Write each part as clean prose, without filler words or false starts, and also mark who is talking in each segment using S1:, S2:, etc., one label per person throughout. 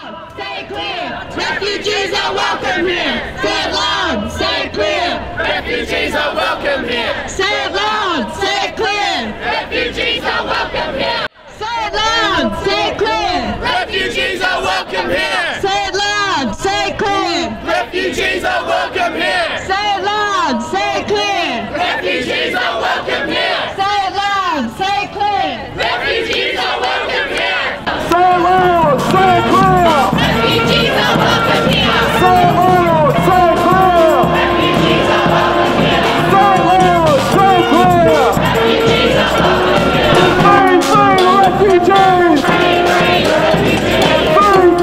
S1: loud, say it clear. Refugees are welcome here. Say it loud, say it clear.
S2: Refugees are welcome here.
S1: Say it loud, say it clear.
S2: Refugees are welcome here.
S1: Say it loud, say it clear.
S2: Refugees are welcome here.
S1: Say it loud, say it clear.
S2: Refugees are welcome here.
S1: Say it loud, say it clear.
S2: Refugees are welcome here.
S1: Say it loud, say it clear.
S2: Refugees are welcome here.
S3: Say it loud, say it clear.
S2: Refugees are welcome here.
S3: Say it loud, say it clear.
S2: Refugees are welcome here.
S3: Say it loud, say it clear.
S2: Refugees are welcome here.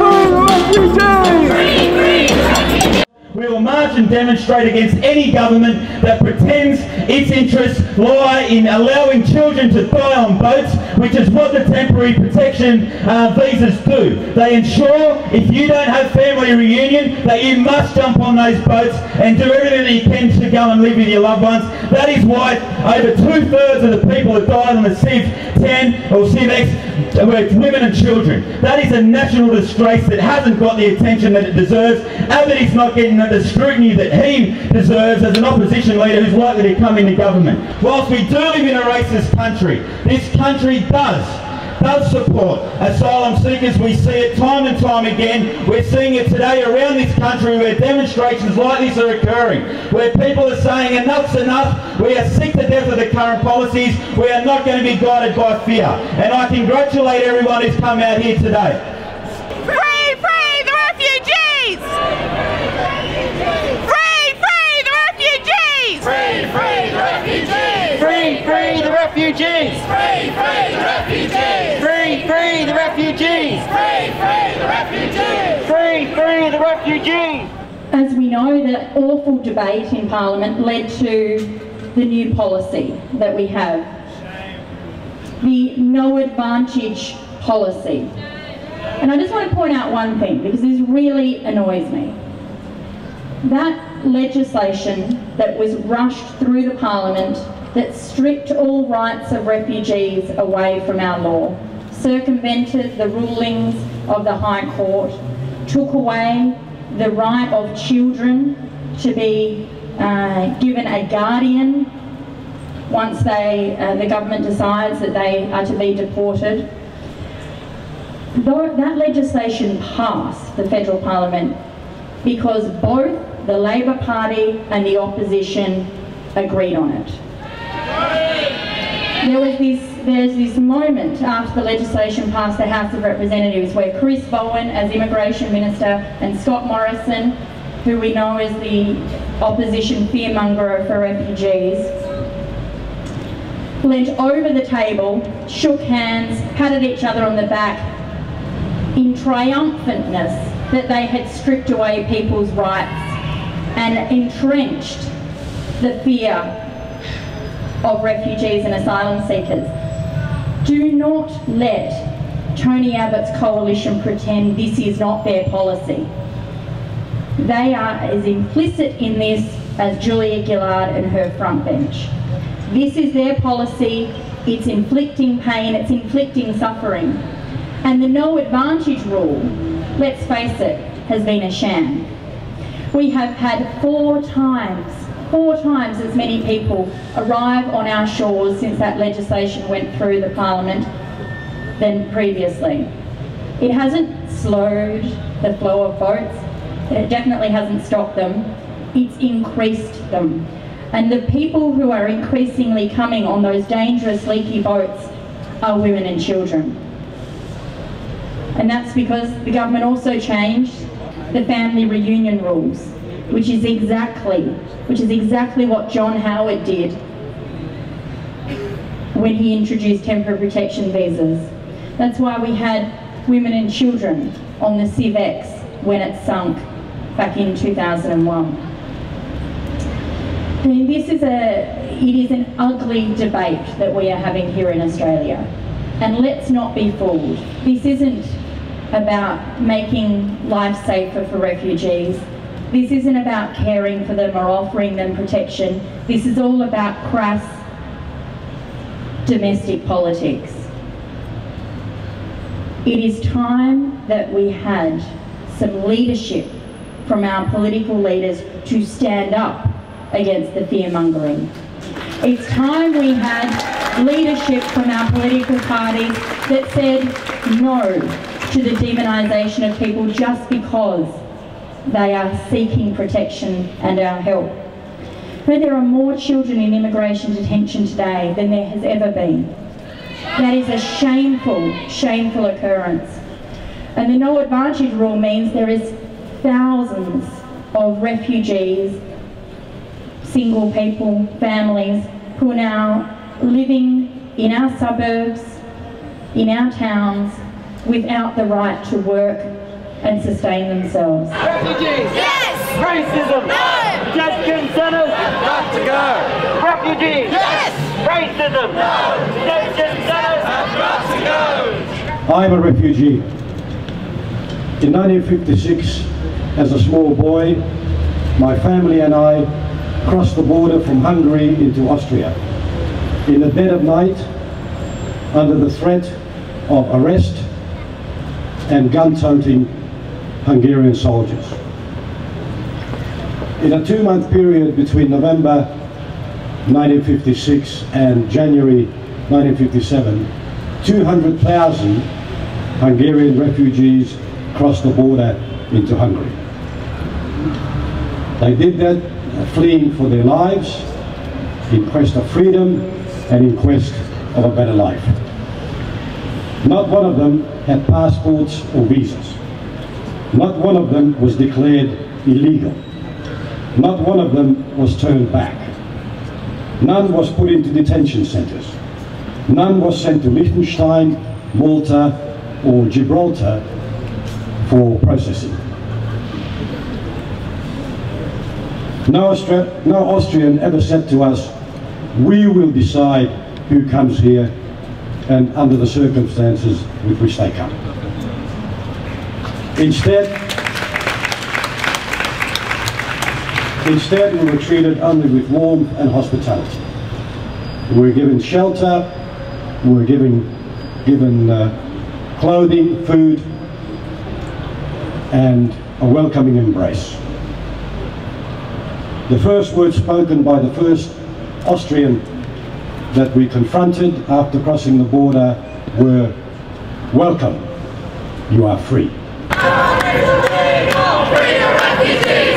S3: Free, free the refugees.
S2: Free, free the refugees.
S3: Free, free the refugees.
S2: Free, free the refugees.
S4: We will march and demonstrate against any government that pretends its interests lie in allowing children to die on boats, which is what the temporary protection visas do. They ensure if you don't have family reunion that you must jump on those boats and do everything that you can to go and live with your loved ones. That is why over 2/3 of the people that died on the Civ 10 or Civ-X were women and children. That is a national disgrace that hasn't got the attention that it deserves. Abbott's not getting the scrutiny that he deserves as an opposition leader who's likely to come into government. Whilst we do live in a racist country, this country does support asylum seekers. We see it time and time again. We're seeing it today around this country where demonstrations like this are occurring, where people are saying enough's enough, we are sick to death of the current policies, we are not going to be guided by fear. And I congratulate everyone who's come out here today.
S1: Free, free the refugees! Free, free the refugees!
S2: Free, free the refugees.
S5: Free, free the refugees!
S2: Free, free the refugees.
S5: Free, free the refugees!
S2: Free, free the refugees.
S5: Free, free the refugees!
S6: As we know, the awful debate in Parliament led to the new policy that we have, the no advantage policy. And I just want to point out one thing, because this really annoys me. That legislation that was rushed through the Parliament that stripped all rights of refugees away from our law, circumvented the rulings of the High Court, took away the right of children to be given a guardian once the government decides that they are to be deported. Though that legislation passed the federal parliament because both the Labor Party and the opposition agreed on it. There's this moment after the legislation passed the House of Representatives where Chris Bowen as Immigration Minister and Scott Morrison, who we know as the opposition fearmonger for refugees, leant over the table, shook hands, patted each other on the back in triumphantness that they had stripped away people's rights and entrenched the fear of refugees and asylum seekers. Do not let Tony Abbott's coalition pretend this is not their policy. They are as implicit in this as Julia Gillard and her front bench. This is their policy, it's inflicting pain, it's inflicting suffering. And the no advantage rule, let's face it, has been a sham. We have had four times as many people arrive on our shores since that legislation went through the Parliament than previously. It hasn't slowed the flow of boats, it definitely hasn't stopped them, it's increased them. And the people who are increasingly coming on those dangerous leaky boats are women and children. And that's because the government also changed the family reunion rules, which is exactly what John Howard did when he introduced temporary protection visas. That's why we had women and children on the Civ-X when it sunk back in 2001. And it is an ugly debate that we are having here in Australia. And let's not be fooled. This isn't about making life safer for refugees. This isn't about caring for them or offering them protection. This is all about crass domestic politics. It is time that we had some leadership from our political leaders to stand up against the fear-mongering. It's time we had leadership from our political parties that said no to the demonisation of people just because they are seeking protection and our help. But there are more children in immigration detention today than there has ever been. That is a shameful, shameful occurrence. And the no advantage rule means there is thousands of refugees, single people, families, who are now living in our suburbs, in our towns, without the right to work and sustain themselves.
S5: Refugees!
S2: Yes!
S5: Racism!
S2: No!
S5: Detention centers!
S2: Got to go!
S5: Refugees!
S2: Yes!
S5: Racism!
S2: No!
S5: Detention centers!
S2: Have got to go!
S7: I'm a refugee. In 1956, as a small boy, my family and I crossed the border from Hungary into Austria. In the dead of night, under the threat of arrest and gun-toting Hungarian soldiers. In a 2-month period between November 1956 and January 1957, 200,000 Hungarian refugees crossed the border into Hungary. They did that fleeing for their lives, in quest of freedom and in quest of a better life. Not one of them had passports or visas. Not one of them was declared illegal. Not one of them was turned back. None was put into detention centres. None was sent to Liechtenstein, Malta or Gibraltar for processing. No Austrian ever said to us, we will decide who comes here and under the circumstances with which they come. Instead, we were treated only with warmth and hospitality. We were given shelter, we were given clothing, food, and a welcoming embrace. The first words spoken by the first Austrian that we confronted after crossing the border were, "Welcome, you are free."
S2: Free the refugees!